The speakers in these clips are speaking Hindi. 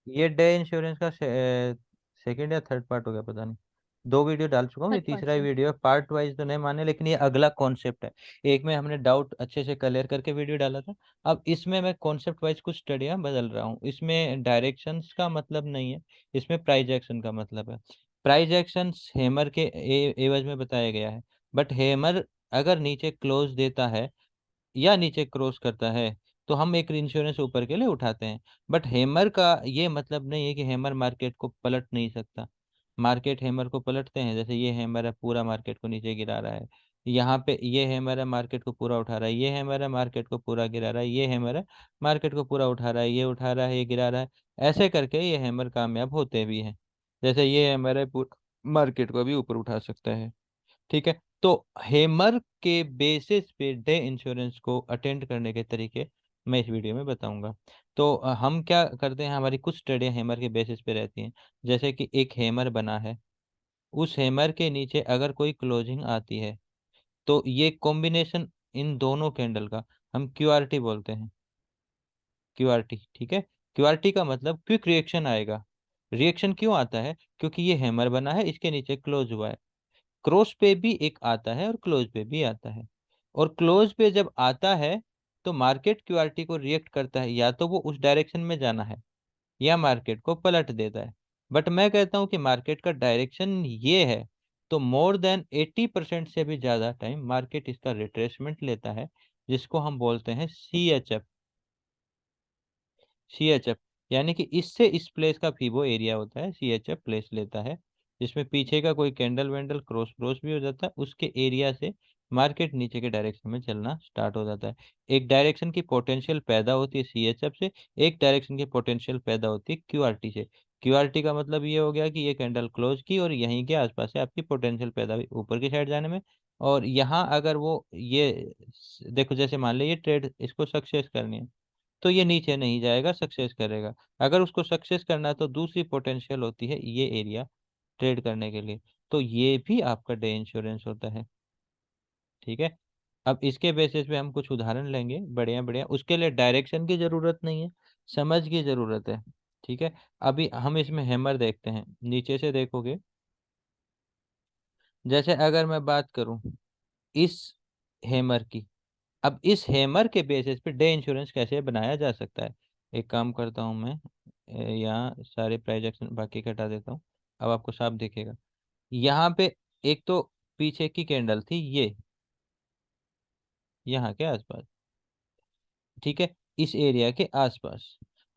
ये डे इंश्योरेंस का सेकंड या थर्ड पार्ट हो गया, पता नहीं। दो वीडियो डाल चुका हूँ, ये थर्ड पार्ट तीसरा ही है। वीडियो है। पार्ट वाइज तो नहीं माने, लेकिन ये अगला कॉन्सेप्ट है। एक में हमने डाउट अच्छे से क्लियर करके वीडियो डाला था। अब इसमें मैं कॉन्सेप्ट वाइज कुछ स्टडियाँ बदल रहा हूँ। इसमें डायरेक्शंस का मतलब नहीं है, इसमें प्राइज एक्शन का मतलब है। प्राइज एक्शन हेमर के एवज में बताया गया है। बट हेमर अगर नीचे क्लोज देता है या नीचे क्रॉस करता है, तो हम एक इंश्योरेंस ऊपर के लिए उठाते हैं। बट हैमर का ये मतलब नहीं है कि हैमर मार्केट को पलट नहीं सकता। मार्केट हैमर को पलटते हैं। जैसे ये हैमर है, पूरा मार्केट को नीचे गिरा रहा है। यहाँ पे ये हैमर है, मार्केट को पूरा उठा रहा है। ये हैमर है, मार्केट को पूरा गिरा रहा है। ये हैमर है, मार्केट को पूरा उठा रहा है। ये उठा रहा है, ये गिरा रहा है। ऐसे करके ये हैमर कामयाब होते भी हैं। जैसे ये हैमर है, पूरा मार्केट को भी ऊपर उठा सकता है। ठीक है। तो हेमर के बेसिस पे डे इंश्योरेंस को अटेंड करने के तरीके मैं इस वीडियो में बताऊंगा। तो हम क्या करते हैं, हमारी कुछ स्टडियाँ हेमर के बेसिस पे रहती हैं। जैसे कि एक हेमर बना है, उस हेमर के नीचे अगर कोई क्लोजिंग आती है, तो ये कॉम्बिनेशन इन दोनों कैंडल का हम क्यूआरटी बोलते हैं। क्यूआरटी, ठीक है। क्यूआरटी का मतलब क्विक रिएक्शन आएगा। रिएक्शन क्यों आता है? क्योंकि ये हैमर बना है, इसके नीचे क्लोज हुआ है। क्रॉस पे भी एक आता है और क्लोज पे भी आता है। और क्लोज पे जब आता है, तो मार्केट क्यूआरटी को रिएक्ट करता है, या तो वो उस डायरेक्शन में जाना है या मार्केट को पलट देता है। बट मैं कहता हूं कि मार्केट का डायरेक्शन ये है, तो मोर देन 80% से भी ज्यादा टाइम मार्केट इसका रिट्रेसमेंट लेता है, जिसको हम बोलते हैं CHF। CHF यानी कि इससे इस प्लेस का फीबो एरिया होता है, CHF प्लेस लेता है। जिसमें पीछे का कोई कैंडल वैंडल क्रॉस क्रॉस भी हो जाता है, उसके एरिया से मार्केट नीचे के डायरेक्शन में चलना स्टार्ट हो जाता है। एक डायरेक्शन की पोटेंशियल पैदा होती है CHF से, एक डायरेक्शन की पोटेंशियल पैदा होती है क्यूआरटी से। क्यूआरटी का मतलब ये हो गया कि ये कैंडल क्लोज की और यहीं के आसपास से आपकी पोटेंशियल पैदा हुई ऊपर की साइड जाने में। और यहाँ अगर वो ये देखो, जैसे मान लो ये ट्रेड इसको सक्सेस करनी है, तो ये नीचे नहीं जाएगा, सक्सेस करेगा। अगर उसको सक्सेस करना है, तो दूसरी पोटेंशियल होती है ये एरिया ट्रेड करने के लिए। तो ये भी आपका डे इंश्योरेंस होता है। ठीक है। अब इसके बेसिस पे हम कुछ उदाहरण लेंगे, बढ़िया बढ़िया। उसके लिए डायरेक्शन की जरूरत नहीं है, समझ की जरूरत है। ठीक है। अभी हम इसमें हैमर देखते हैं, नीचे से देखोगे। जैसे अगर मैं बात करूं इस हैमर की, अब इस हैमर के बेसिस पे डे इंश्योरेंस कैसे बनाया जा सकता है। एक काम करता हूँ मैं, यहाँ सारे प्राइजेक्शन बाकी के हटा देता हूँ। अब आपको साफ दिखेगा। यहाँ पे एक तो पीछे की कैंडल थी ये, यहाँ के आसपास। ठीक है। इस एरिया के आसपास।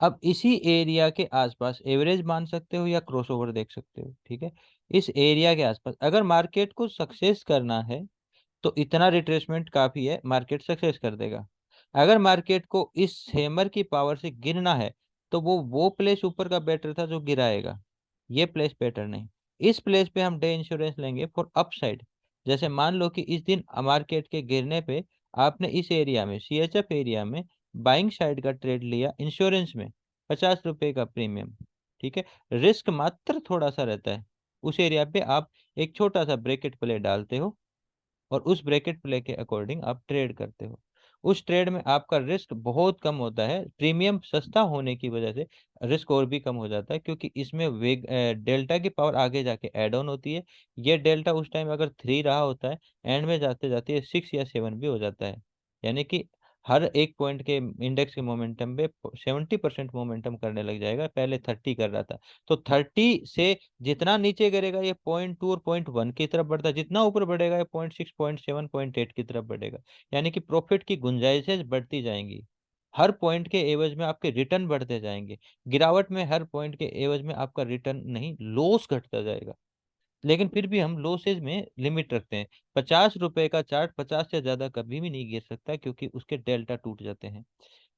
अब इसी एरिया के आसपास एवरेज मान सकते हो या क्रॉसओवर देख सकते हो। ठीक है। इस एरिया के आसपास अगर मार्केट को सक्सेस करना है, तो इतना रिट्रेसमेंट काफी है, मार्केट सक्सेस कर देगा। अगर मार्केट को इस हैमर की पावर से गिरना है, तो वो प्लेस ऊपर का बेटर था जो गिराएगा। ये प्लेस बेटर नहीं। इस प्लेस पे हम डे इंश्योरेंस लेंगे फॉर अपसाइड। जैसे मान लो कि इस दिन मार्केट के गिरने पे आपने इस एरिया में, CHF एरिया में, बाइंग साइड का ट्रेड लिया इंश्योरेंस में, 50 रुपए का प्रीमियम। ठीक है। रिस्क मात्र थोड़ा सा रहता है। उस एरिया पे आप एक छोटा सा ब्रेकेट प्ले डालते हो, और उस ब्रैकेट प्ले के अकॉर्डिंग आप ट्रेड करते हो। उस ट्रेड में आपका रिस्क बहुत कम होता है, प्रीमियम सस्ता होने की वजह से रिस्क और भी कम हो जाता है, क्योंकि इसमें वेग डेल्टा की पावर आगे जाके ऐड ऑन होती है। ये डेल्टा उस टाइम अगर 3 रहा होता है, एंड में जाते जाते 6 या 7 भी हो जाता है। यानी कि हर एक पॉइंट के इंडेक्स के मोमेंटम पे 70% मोमेंटम करने लग जाएगा, पहले 30 कर रहा था। तो 30 से जितना नीचे गिरेगा ये 0.2 और 0.1 की तरफ बढ़ता है, जितना ऊपर बढ़ेगा ये 0.6, 0.7, 0.8 की तरफ बढ़ेगा। यानी कि प्रॉफिट की गुंजाइशें बढ़ती जाएंगी। हर पॉइंट के एवज में आपके रिटर्न बढ़ते जाएंगे। गिरावट में हर पॉइंट के एवज में आपका रिटर्न नहीं, लॉस घटता जाएगा। लेकिन फिर भी हम लॉसेज में लिमिट रखते हैं। 50 रुपए का चार्ट 50 से ज्यादा कभी भी नहीं गिर सकता, क्योंकि उसके डेल्टा टूट जाते हैं।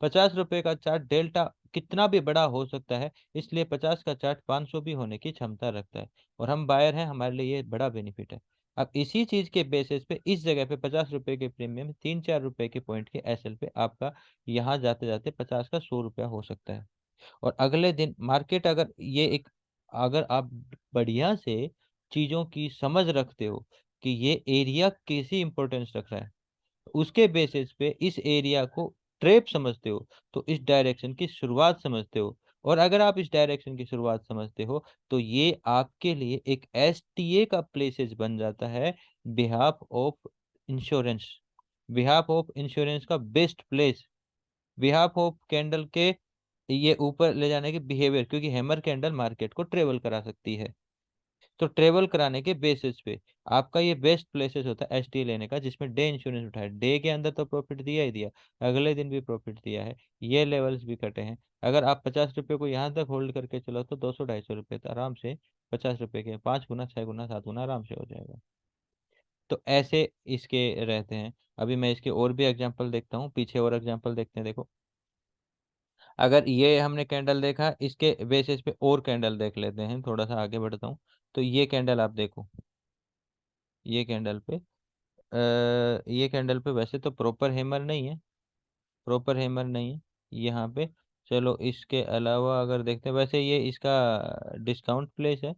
50 रुपए का चार्ट डेल्टा कितना भी बड़ा हो सकता है, इसलिए 50 का चार्ट 500 भी होने की क्षमता रखता है। और हम बायर हैं, हमारे लिए ये बड़ा बेनिफिट है। अब इसी चीज के बेसिस पे इस जगह पे 50 रुपए के प्रीमियम 3-4 रुपए के पॉइंट के SL पे आपका यहाँ जाते जाते 50 का 100 रुपया हो सकता है। और अगले दिन मार्केट अगर ये एक, अगर आप बढ़िया से चीजों की समझ रखते हो कि ये एरिया कैसी इंपॉर्टेंस रख रहा है, उसके बेसिस पे इस एरिया को ट्रेप समझते हो, तो इस डायरेक्शन की शुरुआत समझते हो, और अगर आप इस डायरेक्शन की शुरुआत समझते हो तो ये आपके लिए एक एसटीए का प्लेसेस बन जाता है, behalf of insurance. Behalf of insurance का best place, behalf of candle के ये ऊपर ले जाने के बिहेवियर, क्योंकि हैमर कैंडल मार्केट को ट्रेवल करा सकती है। तो ट्रेवल कराने के बेसिस पे आपका ये बेस्ट प्लेसेस होता है एसटी लेने का, जिसमें डे इंश्योरेंस उठाए। डे के अंदर तो प्रॉफिट दिया ही दिया, अगले दिन भी प्रॉफिट दिया है, ये लेवल्स भी कटे हैं। अगर आप 50 रुपये को यहाँ तक होल्ड करके चलो तो 200-250 रुपये तो आराम से 50 रुपये के 5 गुना 6 गुना 7 गुना आराम से हो जाएगा। तो ऐसे इसके रहते हैं। अभी मैं इसके और भी एग्जाम्पल देखता हूँ, पीछे और एग्जाम्पल देखते हैं। देखो, अगर ये हमने कैंडल देखा, इसके बेसिस पे और कैंडल देख लेते हैं, थोड़ा सा आगे बढ़ता हूँ। तो ये कैंडल आप देखो, ये कैंडल पे ये कैंडल पे वैसे तो प्रॉपर हैमर नहीं है, प्रॉपर हैमर नहीं है यहाँ पे। चलो इसके अलावा अगर देखते हैं, वैसे ये इसका डिस्काउंट प्लेस है,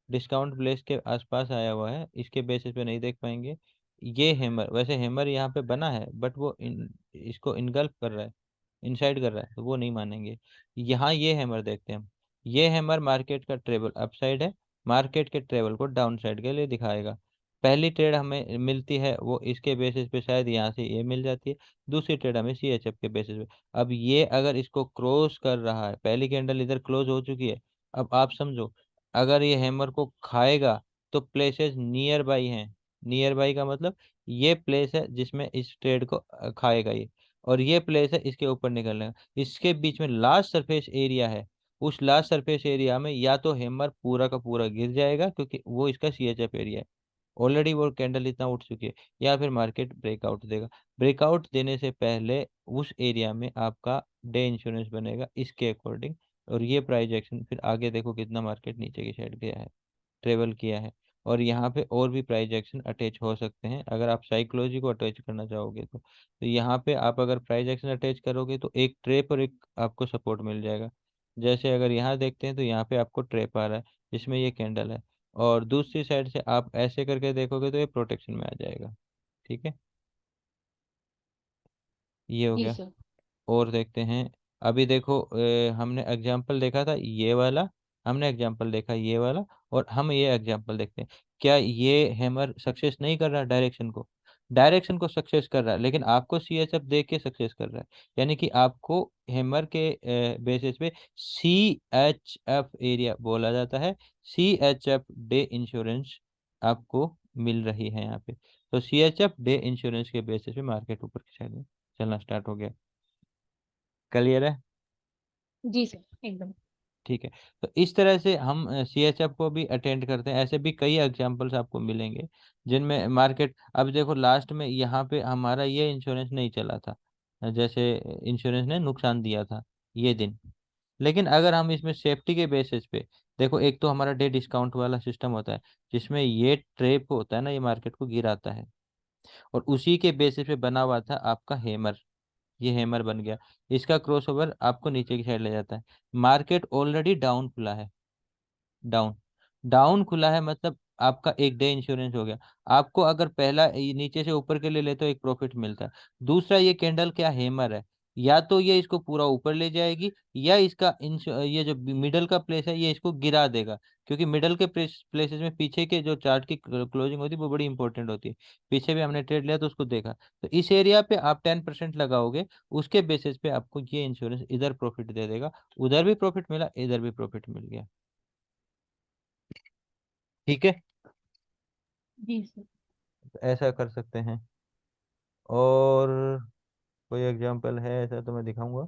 डिस्काउंट प्लेस के आसपास आया हुआ है, इसके बेसिस पे नहीं देख पाएंगे। ये हैमर, वैसे हैमर यहाँ पे बना है बट वो इसको इनगल्फ कर रहा है, इनसाइड कर रहा है, तो वो नहीं मानेंगे। यहाँ ये हैमर देखते हैं हम, ये हैमर मार्केट का ट्रेवल अपसाइड है, मार्केट के ट्रेवल को डाउन साइड के लिए दिखाएगा। पहली ट्रेड हमें मिलती है वो इसके बेसिस पे, शायद यहाँ से ये मिल जाती है। दूसरी ट्रेड हमें सीएचएफ के बेसिस पे। अब ये अगर इसको क्रॉस कर रहा है, पहली कैंडल इधर क्लोज हो चुकी है, अब आप समझो अगर ये हैमर को खाएगा तो प्लेसेस नियर बाई हैं। नियर बाई का मतलब ये प्लेस है जिसमें इस ट्रेड को खाएगा ये, और ये प्लेस है इसके ऊपर निकलने का। इसके बीच में लार्ज सरफेस एरिया है, उस लार्ज सरफेस एरिया में या तो हैमर पूरा का पूरा गिर जाएगा क्योंकि वो इसका सीएचएफ एरिया है, ऑलरेडी वो कैंडल इतना उठ चुकी है, या फिर मार्केट ब्रेकआउट देगा। ब्रेकआउट देने से पहले उस एरिया में आपका डे इंश्योरेंस बनेगा इसके अकॉर्डिंग। और ये प्राइस एक्शन फिर आगे देखो कितना मार्केट नीचे की साइड गया है, ट्रेवल किया है। और यहाँ पे और भी प्राइस एक्शन अटैच हो सकते हैं अगर आप साइकोलॉजी को अटैच करना चाहोगे तो यहाँ पे आप अगर प्राइस एक्शन अटैच करोगे तो एक ट्रेप और एक आपको सपोर्ट मिल जाएगा। जैसे अगर यहाँ देखते हैं तो यहाँ पे आपको ट्रेप आ रहा है जिसमें ये कैंडल है, और दूसरी साइड से आप ऐसे करके देखोगे तो ये प्रोटेक्शन में आ जाएगा। ठीक है, ये हो जी गया। सर। और देखते हैं, अभी देखो हमने एग्जाम्पल देखा था ये वाला, हमने एग्जाम्पल देखा ये वाला, और हम ये एग्जाम्पल देखते हैं। क्या ये हैमर सक्सेस नहीं कर रहा डायरेक्शन को? डायरेक्शन को सक्सेस कर रहा है, लेकिन आपको सीएचएफ दे के सक्सेस कर रहा है। यानी कि आपको हैमर के बेसिस पे सी एच एफ एरिया बोला जाता है, C H F D insurance आपको मिल रही है यहाँ पे। तो C H F D insurance के बेसिस पे मार्केट ऊपर की साइड में चलना स्टार्ट हो गया। क्लियर है? जी सर एकदम। ठीक है। तो इस तरह से हम सीएचएफ को भी अटेंड करते हैं, ऐसे भी कई एग्जांपल्स आपको मिलेंगे जिनमें मार्केट, अब देखो लास्ट में यहाँ पे हमारा ये इंश्योरेंस नहीं चला था, जैसे इंश्योरेंस ने नुकसान दिया था ये दिन। लेकिन अगर हम इसमें सेफ्टी के बेसिस पे देखो, एक तो हमारा डे डिस्काउंट वाला सिस्टम होता है जिसमें ये ट्रेप होता है ना, ये मार्केट को गिराता है, और उसी के बेसिस पे बना हुआ था आपका हेमर, ये हैमर बन गया। इसका क्रॉसओवर आपको नीचे की साइड ले जाता है। मार्केट ऑलरेडी डाउन खुला है, डाउन, डाउन खुला है मतलब आपका एक डे इंश्योरेंस हो गया। आपको अगर पहला ये नीचे से ऊपर के लिए ले तो एक प्रॉफिट मिलता है। दूसरा, ये कैंडल क्या हैमर है, या तो ये इसको पूरा ऊपर ले जाएगी, या इसका ये जो मिडल का प्लेस है ये इसको गिरा देगा। क्योंकि मिडल के प्लेसेस में पीछे के जो चार्ट की क्लोजिंग होती है वो बड़ी इंपॉर्टेंट होती है। पीछे भी हमने ट्रेड लिया तो उसको देखा, तो इस एरिया पे आप 10% लगाओगे, उसके बेसिस पे आपको ये इंश्योरेंस इधर प्रॉफिट दे देगा। उधर भी प्रॉफिट मिला, इधर भी प्रॉफिट मिल गया। ठीक है, जी सर। तो ऐसा कर सकते हैं। और कोई एग्जांपल है ऐसा तो मैं दिखाऊंगा।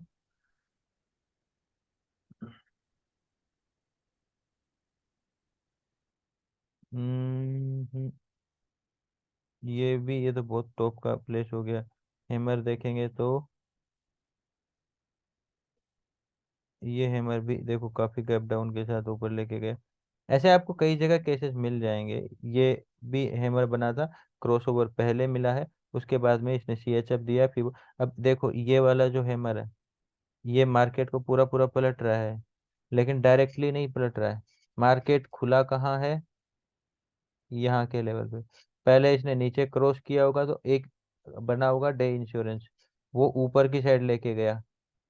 हम्म, ये तो बहुत टॉप का प्लेस हो गया। हैमर देखेंगे तो ये हैमर भी देखो काफी गैप डाउन के साथ ऊपर लेके गए। ऐसे आपको कई जगह केसेस मिल जाएंगे। ये भी हैमर बना था, क्रॉसओवर पहले मिला है, उसके बाद में इसने सीएचएफ दिया, फिर अब देखो ये वाला जो हैमर है ये मार्केट को पूरा पूरा पलट रहा है, लेकिन डायरेक्टली नहीं पलट रहा है। मार्केट खुला कहाँ है, यहाँ के लेवल पे। पहले इसने नीचे क्रॉस किया होगा तो एक बना होगा डे इंश्योरेंस, वो ऊपर की साइड लेके गया,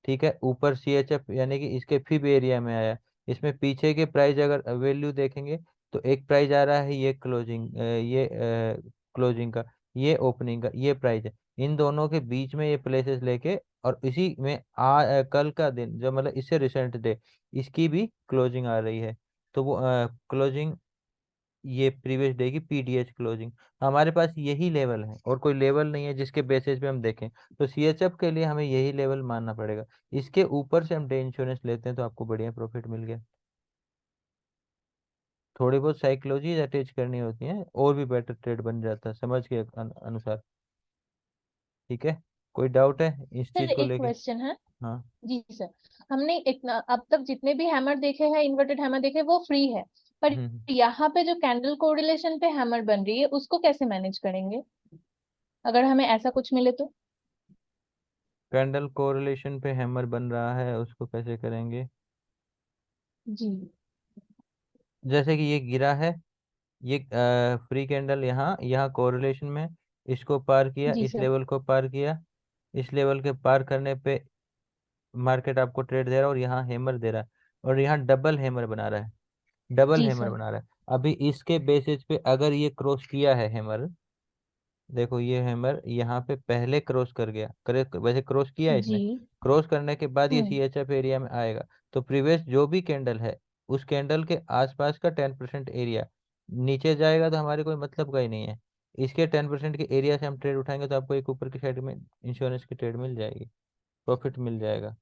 ठीक है, ऊपर CHF यानी कि इसके फिब एरिया में आया। इसमें पीछे के प्राइस अगर वैल्यू देखेंगे तो एक प्राइस आ रहा है ये क्लोजिंग, ये क्लोजिंग का, ये ओपनिंग का, ये प्राइस है। इन दोनों के बीच में ये प्लेसेस लेके, और इसी में कल का दिन जो मतलब इससे रिसेंट डे, इसकी भी क्लोजिंग आ रही है। तो वो क्लोजिंग, ये प्रीवियस डे की PDH क्लोजिंग, हमारे पास यही लेवल है और कोई लेवल नहीं है जिसके बेसिस पे हम देखें। तो CHF के लिए हमें यही लेवल मानना पड़ेगा। इसके ऊपर से हम डे इंश्योरेंस लेते हैं तो आपको बढ़िया प्रॉफिट मिल गया। थोड़ी बहुत साइकोलॉजी अटैच करनी होती है और भी बेटर ट्रेड बन जाता है समझ के अनुसार। ठीक है, कोई डाउट है इस सर चीज को एक लेके? क्वेश्चन है। हाँ। जी सर, हमने इतना अब तक जितने भी हैमर देखे हैं, इन्वर्टेड हैमर देखे, वो फ्री है। पर हम्म। यहाँ पे जो कैंडल कोरिलेशन पे हैमर बन रही है, उसको कैसे मैनेज करेंगे अगर हमें ऐसा कुछ मिले तो? कैंडल कोरिलेशन पे हैमर बन रहा है, उसको कैसे करेंगे? जी। जैसे कि ये गिरा है, ये फ्री कैंडल यहाँ यहाँ कोरिलेशन में, इसको पार किया, जी इस सर। लेवल को पार किया, इस लेवल के पार करने पे मार्केट आपको ट्रेड दे रहा है, और यहाँ हैमर दे रहा है, और यहाँ डबल हैमर बना रहा है, डबल जी हैमर सर। बना रहा है। अभी इसके बेसिस पे अगर ये क्रॉस किया है हैमर, देखो ये हैमर यहाँ पे पहले क्रॉस कर गया, करे वैसे क्रॉस किया है जी। इसने, क्रॉस करने के बाद ये हम्म। CHF एरिया में आएगा। तो प्रीवियस जो भी कैंडल है, उस कैंडल के आसपास का 10% एरिया नीचे जाएगा तो हमारे कोई मतलब का ही नहीं है। इसके 10% के एरिया से हम ट्रेड उठाएंगे तो आपको एक ऊपर की साइड में इंश्योरेंस की ट्रेड मिल जाएगी, प्रॉफिट मिल जाएगा।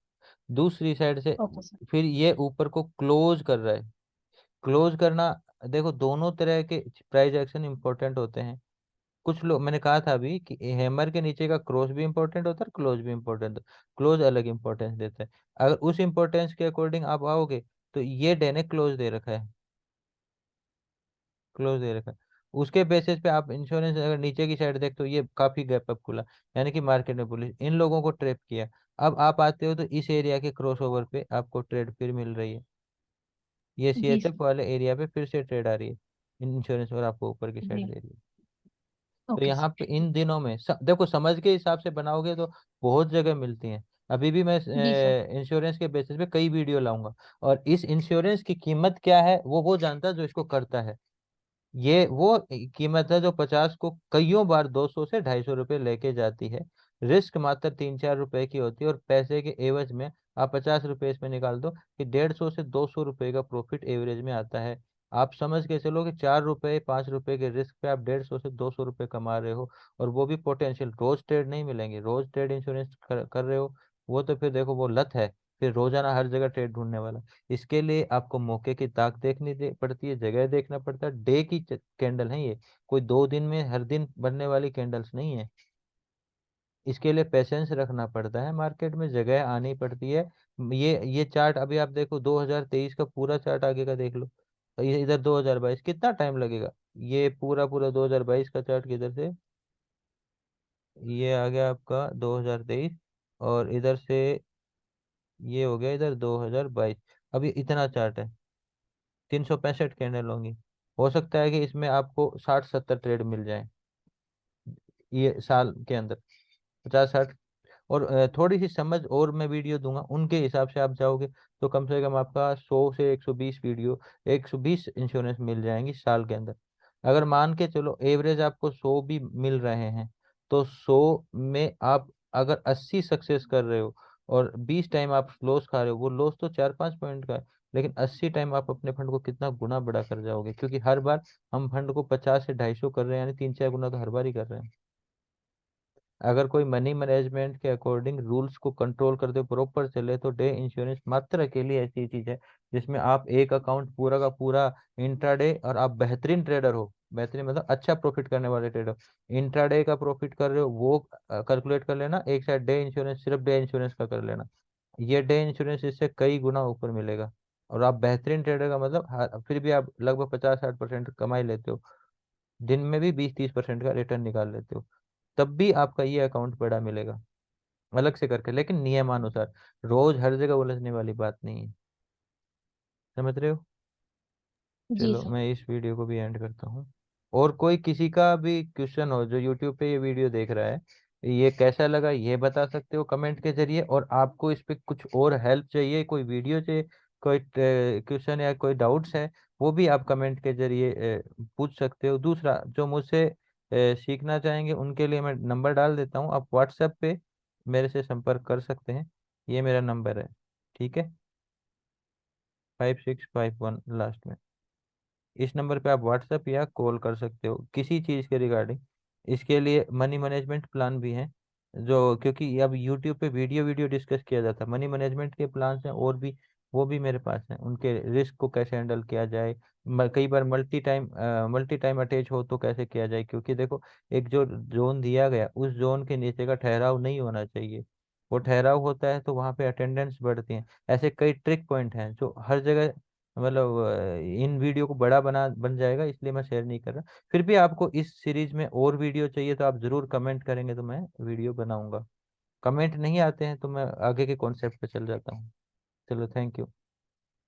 दूसरी साइड से ओके सर। फिर ये ऊपर को क्लोज कर रहा है, क्लोज करना, देखो दोनों तरह के प्राइस एक्शन इंपॉर्टेंट होते हैं। कुछ लोग, मैंने कहा था अभी कि हैमर के नीचे का क्रॉस भी इंपॉर्टेंट होता है, क्लोज भी इंपॉर्टेंट होता है, क्लोज अलग इंपॉर्टेंस देता है। अगर उस इंपॉर्टेंस के अकॉर्डिंग आप आओगे तो ये डे ने क्लोज दे रखा है, क्लोज दे रखा है। उसके बेसिस पे आप इंश्योरेंस अगर नीचे की साइड देखते हो, ये काफी गैप अप खुला, यानी कि मार्केट ने पुलिस इन लोगों को ट्रैप किया। अब आप आते हो तो इस एरिया के क्रॉसओवर पे आपको ट्रेड फिर मिल रही है, ये जी CHF सर। वाले एरिया पे फिर से ट्रेड आ रही है इंश्योरेंस, और आपको ऊपर की साइड जी। दे रही है। तो ओके यहाँ सर। पे इन दिनों में देखो समझ के हिसाब से बनाओगे तो बहुत जगह मिलती हैं। अभी भी मैं जी सर। इंश्योरेंस के बेसिस पे कई वीडियो लाऊंगा, और इस इंश्योरेंस की कीमत क्या है वो जानता है जो इसको करता है। ये वो कीमत है जो 50 को कईयों बार 200 से 250 रुपये लेके जाती है। रिस्क मात्र 3-4 रुपए की होती है, और पैसे के एवज में आप 50 रुपये इसमें निकाल दो कि 150 से 200 रुपये का प्रॉफिट एवरेज में आता है। आप समझ के चलो कि 4 रुपए 5 रुपए के रिस्क पे आप 150 से 200 रुपये कमा रहे हो, और वो भी पोटेंशियल, रोज ट्रेड नहीं मिलेंगे। रोज ट्रेड इंश्योरेंस कर रहे हो, वो तो फिर देखो वो लत है, फिर रोजाना हर जगह ट्रेड ढूंढने वाला। इसके लिए आपको मौके की ताक देखनी पड़ती है, जगह देखना पड़ता है। डे की कैंडल है ये, कोई 2 दिन में हर दिन बनने वाली कैंडल्स नहीं है। इसके लिए पेशेंस रखना पड़ता है, मार्केट में जगह आनी पड़ती है। ये चार्ट अभी आप देखो, 2023 का पूरा चार्ट आगे का देख लो, ये इधर 2022, कितना टाइम लगेगा? ये पूरा पूरा 2022 का चार्ट किधर से, ये आ गया आपका 2023, और इधर से ये हो गया इधर 2022। अब ये इतना चार्ट है, 365 कैंडल होंगी। हो सकता है कि इसमें आपको 60-70 ट्रेड मिल जाए ये साल के अंदर, 50-60। और थोड़ी सी समझ और मैं वीडियो दूंगा, उनके हिसाब से आप जाओगे तो कम से कम आपका 100 से 120 वीडियो, 120 इंश्योरेंस मिल जाएंगी साल के अंदर। अगर मान के चलो एवरेज आपको 100 भी मिल रहे हैं, तो 100 में आप अगर 80 सक्सेस कर रहे हो, और 20 टाइम आप लॉस खा रहे हो, वो लॉस तो 4-5 पॉइंट का है, लेकिन 80 टाइम आप अपने फंड को कितना गुना बड़ा कर जाओगे, क्योंकि हर बार हम फंड को 50 से 250 कर रहे हैं, यानी 3-4 गुना तो हर बार ही कर रहे हैं। अगर कोई मनी मैनेजमेंट के अकॉर्डिंग रूल्स को कंट्रोल करते प्रॉपर चले, तो डे इंश्योरेंस मात्र अकेली ऐसी चीज है जिसमें आप एक अकाउंट पूरा का पूरा इंट्राडे, और आप बेहतरीन ट्रेडर हो, बेहतरीन मतलब अच्छा प्रॉफिट करने वाले ट्रेडर, इंट्राडे का प्रॉफिट कर रहे हो वो कैलकुलेट कर लेना, एक साइड डे इंश्योरेंस, सिर्फ डे इंश्योरेंस का कर लेना। ये डे इंश्योरेंस इससे कई गुना ऊपर मिलेगा। और आप बेहतरीन ट्रेडर का मतलब फिर भी आप लगभग 50-60% कमाई लेते हो, दिन में भी 20-30% का रिटर्न निकाल लेते हो, तब भी आपका ये अकाउंट बड़ा मिलेगा अलग से करके, लेकिन नियमानुसार। रोज हर जगह उलझने वाली बात नहीं है, समझ रहे हो? जी चलो सर। मैं इस वीडियो को भी एंड करता हूँ। और कोई किसी का भी क्वेश्चन हो जो यूट्यूब पे ये वीडियो देख रहा है, ये कैसा लगा ये बता सकते हो कमेंट के जरिए। और आपको इस पे कुछ और हेल्प चाहिए, कोई वीडियो चाहिए, कोई क्वेश्चन या कोई डाउट्स है, वो भी आप कमेंट के जरिए पूछ सकते हो। दूसरा, जो मुझसे सीखना चाहेंगे उनके लिए मैं नंबर डाल देता हूँ, आप व्हाट्सएप पे मेरे से संपर्क कर सकते हैं। ये मेरा नंबर है, ठीक है, 5651 लास्ट में। इस नंबर पे आप व्हाट्सएप या कॉल कर सकते हो किसी चीज़ के रिगार्डिंग। इसके लिए मनी मैनेजमेंट प्लान भी हैं, जो क्योंकि अब यूट्यूब पे वीडियो वीडियो डिस्कस किया जाता है, मनी मैनेजमेंट के प्लान हैं और भी, वो भी मेरे पास हैं। उनके रिस्क को कैसे हैंडल किया जाए, कई बार मल्टी टाइम अटैच हो तो कैसे किया जाए, क्योंकि देखो एक जो जोन दिया गया उस जोन के नीचे का ठहराव नहीं होना चाहिए। वो ठहराव होता है तो वहाँ पे अटेंडेंस बढ़ती है। ऐसे कई ट्रिक पॉइंट हैं जो हर जगह, मतलब इन वीडियो को बड़ा बन जाएगा, इसलिए मैं शेयर नहीं कर रहा। फिर भी आपको इस सीरीज में और वीडियो चाहिए तो आप जरूर कमेंट करेंगे तो मैं वीडियो बनाऊंगा। कमेंट नहीं आते हैं तो मैं आगे के कॉन्सेप्ट पे चल जाता हूँ। चलो, थैंक यू।